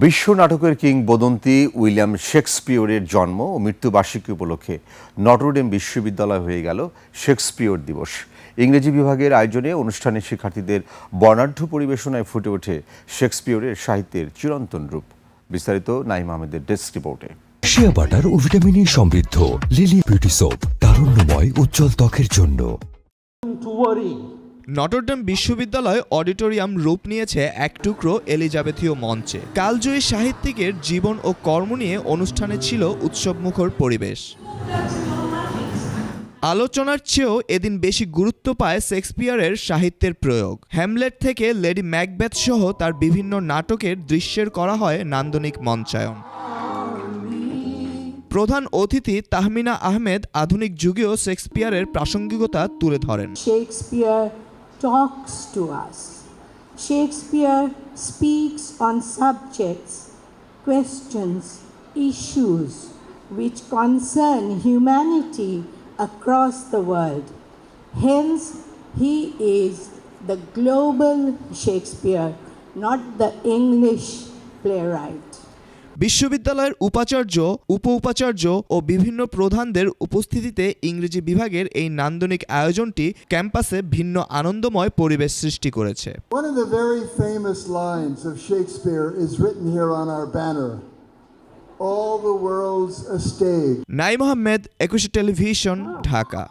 বিশ্ব নাটকের কিংবদন্তি উইলিয়াম শেক্সপিয়রের জন্ম ও মৃত্যুবার্ষিকী উপলক্ষে নটরডেম বিশ্ববিদ্যালয় হয়ে গেল শেক্সপিয়র দিবস। ইংরেজি বিভাগের আয়োজনে অনুষ্ঠানে শিক্ষার্থীদের বর্ণাঢ্য পরিবেশনায় ফুটে ওঠে শেক্সপিয়রের সাহিত্যের চিরন্তন রূপ। বিস্তারিত নাইম আহমেদের ডেস্ক রিপোর্টে। শিয়া বাটার ও ভিটামিনে সমৃদ্ধ লিলি বিউটি সোপ, তারুণ্যময় উজ্জ্বল ত্বকের জন্য। নটরডেম বিশ্ববিদ্যালয় অডিটোরিয়াম রূপ নিয়েছে এক টুকরো এলিজাবেথীয় মঞ্চে। কালজয়ী সাহিত্যিকের জীবন ও কর্ম নিয়ে অনুষ্ঠানে ছিল উৎসবমুখর পরিবেশ। আলোচনার চেয়েও এদিন বেশি গুরুত্ব পায় শেক্সপিয়রের সাহিত্যের প্রয়োগ। হ্যামলেট থেকে লেডি ম্যাকবেথ সহ তার বিভিন্ন নাটকের দৃশ্যের করা হয় নান্দনিক মঞ্চায়ন। প্রধান অতিথি তাহমিনা আহমেদ আধুনিক যুগেও শেক্সপিয়রের প্রাসঙ্গিকতা তুলে ধরেন। Shakespeare talks to us. Shakespeare speaks on subjects, questions, issues which concern humanity across the world. Hence, he is the global Shakespeare, not the English playwright. বিশ্ববিদ্যালয়ের উপাচার্য, উপ-উপাচার্য ও বিভিন্ন প্রধানদের উপস্থিতিতে ইংরেজি বিভাগের এই নান্দনিক আয়োজনটি ক্যাম্পাসে ভিন্ন আনন্দময় পরিবেশ সৃষ্টি করেছে। One of the very famous lines of Shakespeare is written here on our banner. All the world's a stage. Naim Ahmed, 21 television, Dhaka.